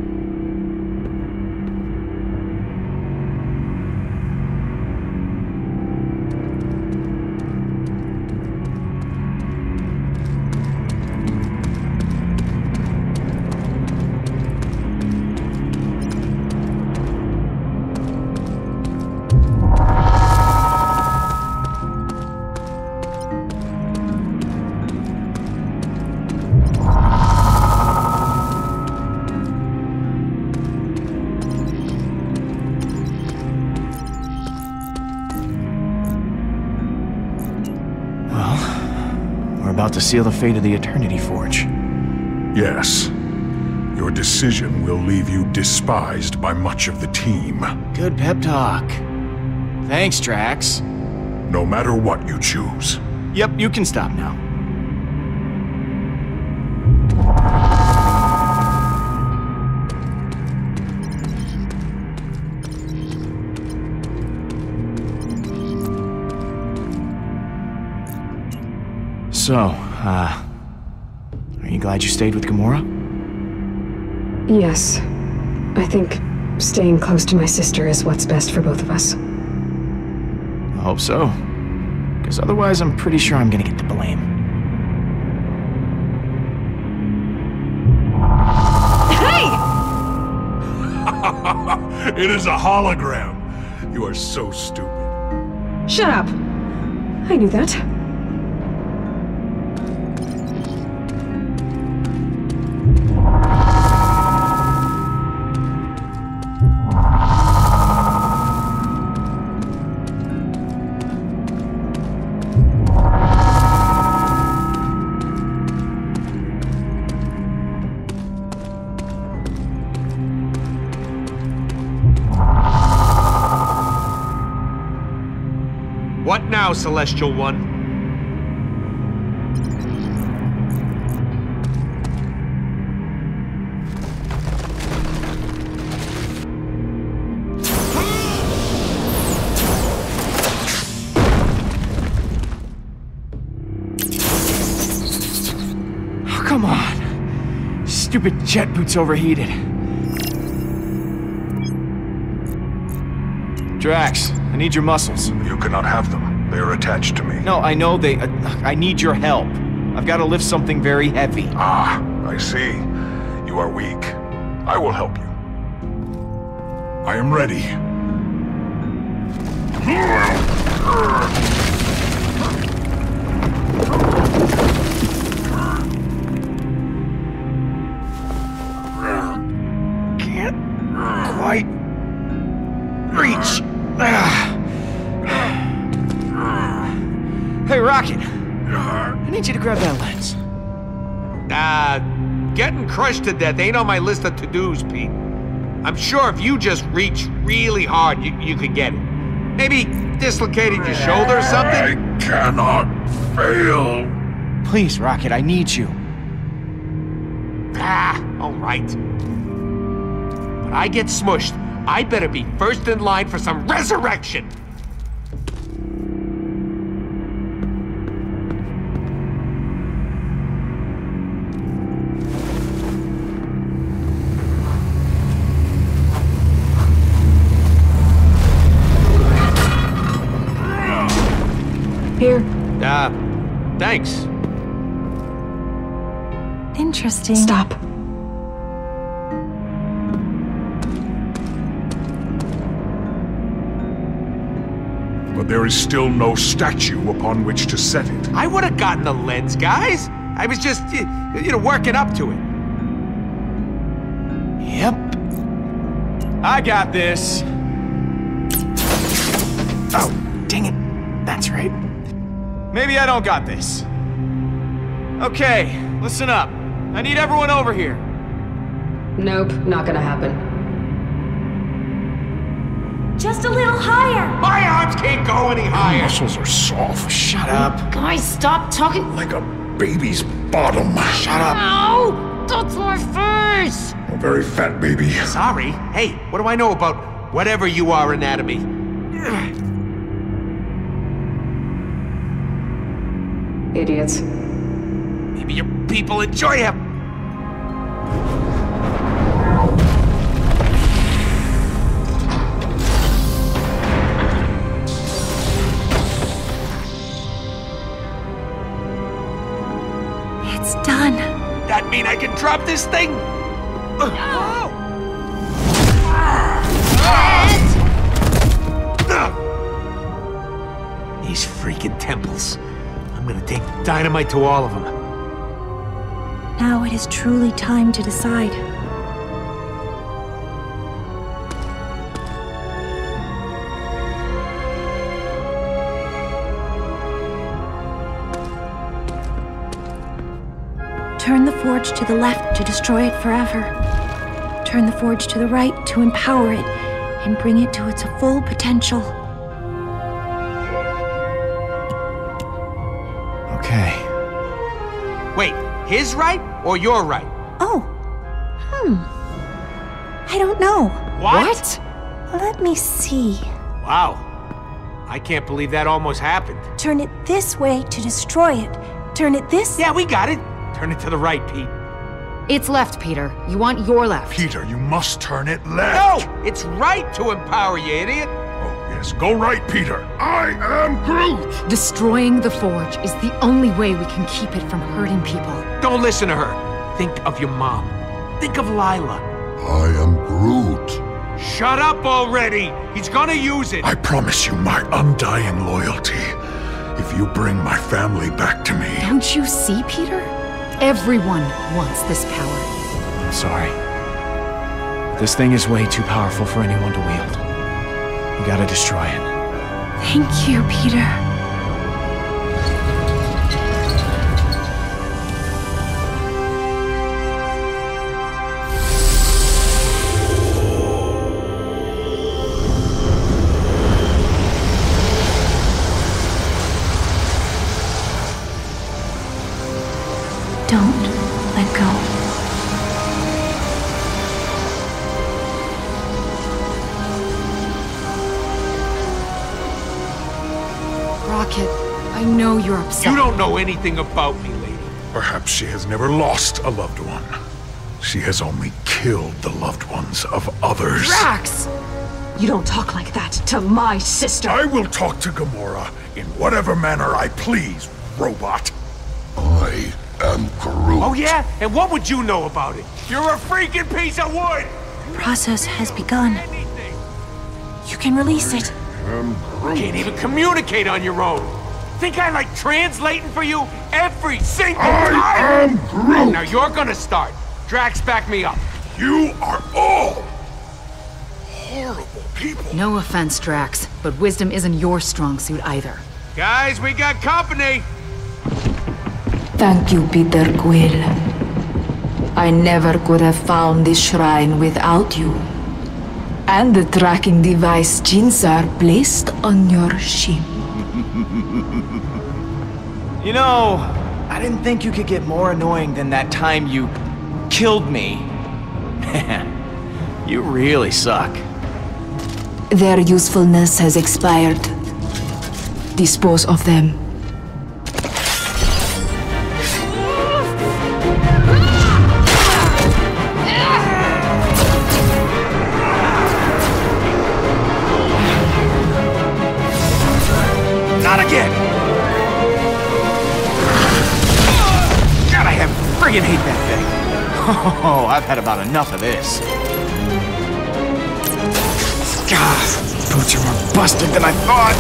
About to seal the fate of the Eternity Forge. Yes. Your decision will leave you despised by much of the team. Good pep talk. Thanks, Drax. No matter what you choose. Yep, you can stop now. So, are you glad you stayed with Gamora? Yes. I think staying close to my sister is what's best for both of us. I hope so. Because otherwise, I'm pretty sure I'm gonna get the blame. Hey! It is a hologram. You are so stupid. Shut up. I knew that. What now, Celestial One? Oh, come on. Stupid jet boots overheated. Drax, I need your muscles. You cannot have them. They are attached to me. No, I know they... I need your help. I've got to lift something very heavy. Ah, I see. You are weak. I will help you. I am ready. Can't quite reach. Hey, Rocket. I need you to grab that lens. Getting crushed to death ain't on my list of to-dos, Pete. I'm sure if you just reach really hard, you could get it. Maybe dislocated your shoulder or something? I cannot fail. Please, Rocket, I need you. All right. When I get smushed, I better be first in line for some resurrection. Here. Thanks. Interesting. Stop. But there is still no statue upon which to set it. I would have gotten the lens, guys. I was just, working up to it. Yep. I got this. Oh, dang it. That's right. Maybe I don't got this. Okay, listen up. I need everyone over here. Nope, not gonna happen. Just a little higher! My arms can't go any higher! Muscles are soft. Shut up. Guys, stop talking. Like a baby's bottom. Shut up. Ow! That's my face! A very fat baby. Sorry. Hey, what do I know about whatever you are anatomy? Idiots. Maybe your people enjoy him. It's done. That mean I can drop this thing? These freaking temples. I'm gonna take dynamite to all of them. Now it is truly time to decide. Turn the forge to the left to destroy it forever. Turn the forge to the right to empower it and bring it to its full potential. Okay. Wait, his right or your right? Oh. I don't know. What? Let me see. Wow. I can't believe that almost happened. Turn it this way to destroy it. Turn it this... Yeah, we got it. Turn it to the right, Pete. It's left, Peter. You want your left. Peter, you must turn it left. No! It's right to empower you, idiot. Oh, yes. Go right, Peter. I am Groot. Destroying the forge is the only way we can keep it from hurting people. Don't listen to her. Think of your mom. Think of Lila. I am Groot. Shut up already! He's gonna use it! I promise you my undying loyalty if you bring my family back to me. Don't you see, Peter? Everyone wants this power. I'm sorry. This thing is way too powerful for anyone to wield. You gotta destroy it. Thank you, Peter. Don't let go. Rocket, I know you're upset. You don't know anything about me, lady. Perhaps she has never lost a loved one. She has only killed the loved ones of others. Drax! You don't talk like that to my sister. I will talk to Gamora in whatever manner I please, robot. I am Groot. Oh yeah? And what would you know about it? You're a freaking piece of wood! The process has begun. Anything. You can release it. I am Groot. Can't even communicate on your own. Think I like translating for you every single time? I am Groot. Now you're gonna start. Drax, back me up. You are all horrible people. No offense, Drax, but wisdom isn't your strong suit either. Guys, we got company. Thank you, Peter Quill. I never could have found this shrine without you. And the tracking device Jinsar placed on your ship. You know, I didn't think you could get more annoying than that time you killed me. You really suck. Their usefulness has expired. Dispose of them. Not again! God, I friggin' hate that thing. Oh, I've had about enough of this. God, boots are more busted than I thought.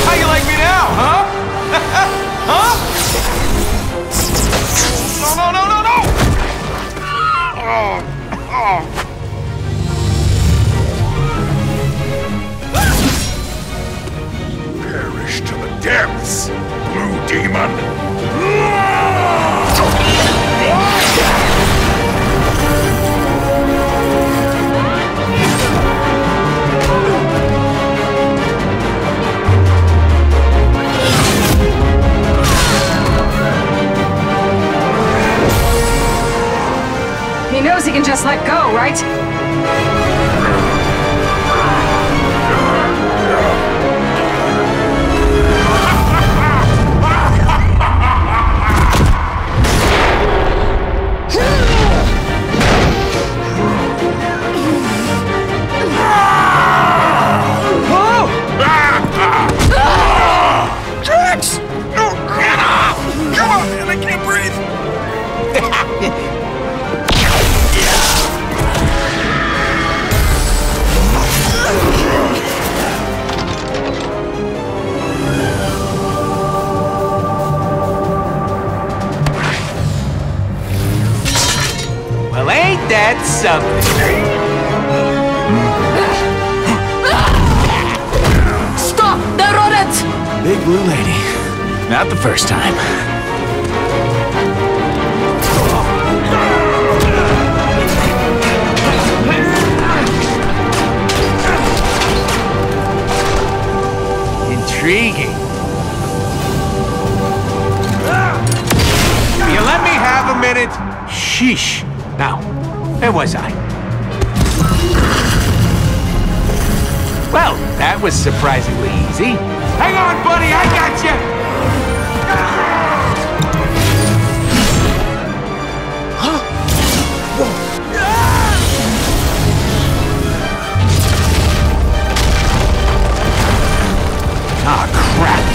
How you like me now, huh? Huh? No, no, no, no, no! Oh, oh. Perish to the depths, Groot. demon! He knows he can just let go, right? Drax! No! Come on, man, I can't breathe! Well, ain't that something? Stop! The rodent! Big blue lady. Not the first time. Intriguing. You let me have a minute? Sheesh. Now, where was I? Well, that was surprisingly easy. Hang on, buddy, I got you! Ah, crap!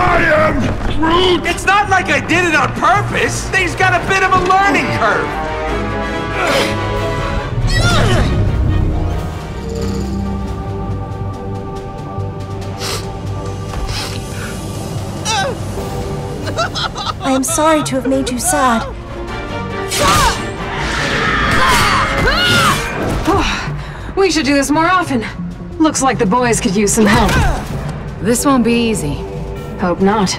I am Groot! It's not like I did it on purpose. Thing's got a bit of a learning curve. I am sorry to have made you sad. We should do this more often. Looks like the boys could use some help. This won't be easy. Hope not.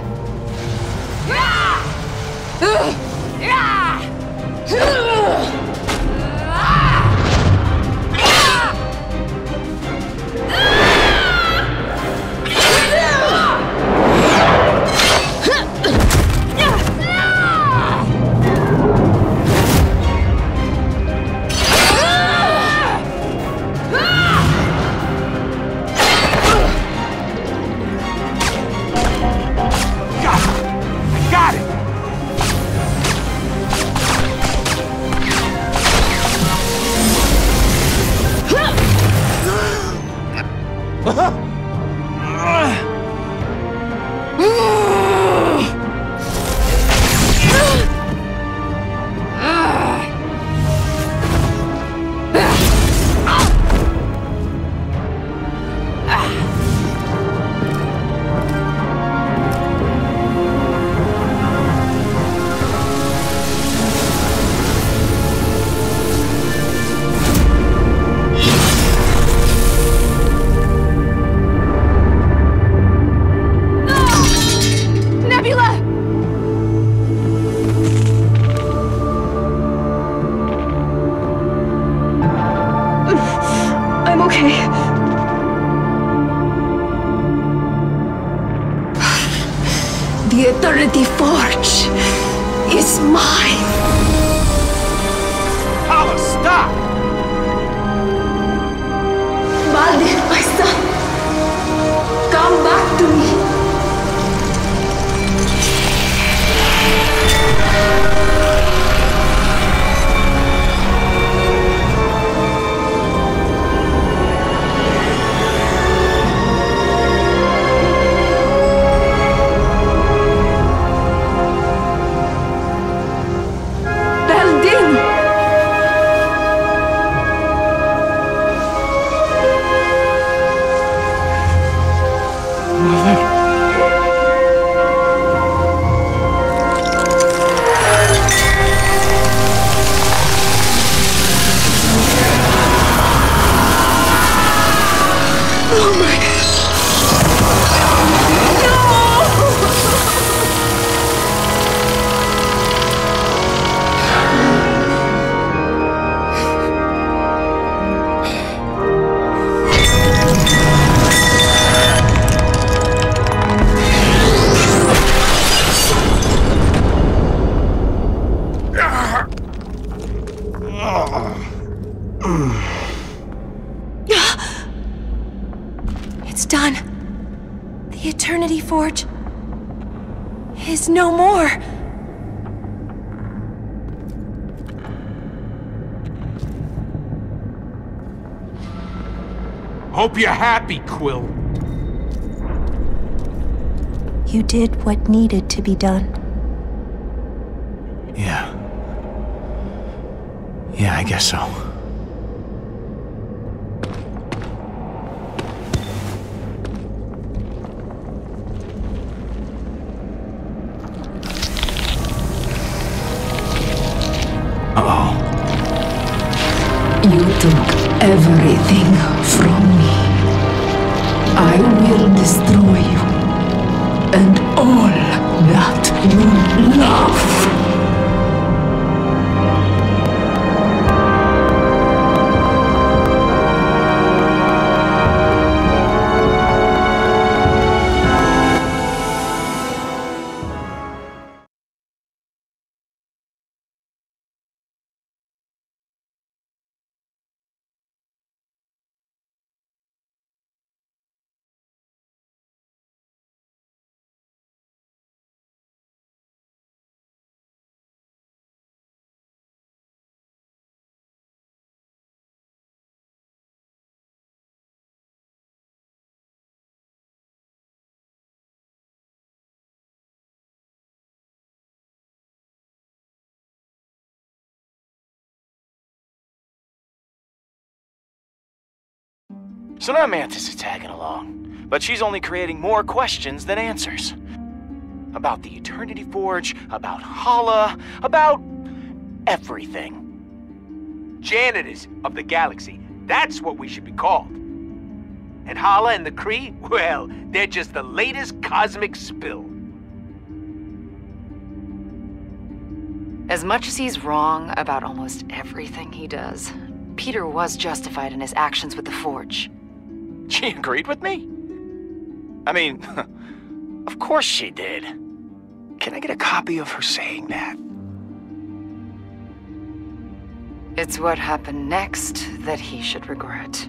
The Eternity Forge is mine. Paula, stop! Baldi, my son, come back to me. It's done. The Eternity Forge is no more. Hope you're happy, Quill. You did what needed to be done. Yeah. Yeah, I guess so. Uh-oh. You took everything from me. I will destroy you. And all that you love. So now Mantis is tagging along, but she's only creating more questions than answers. About the Eternity Forge, about Hala, about everything. Janitors of the galaxy. That's what we should be called. And Hala and the Kree, well, they're just the latest cosmic spill. As much as he's wrong about almost everything he does, Peter was justified in his actions with the Forge. She agreed with me? I mean, of course she did. Can I get a copy of her saying that? It's what happened next that he should regret.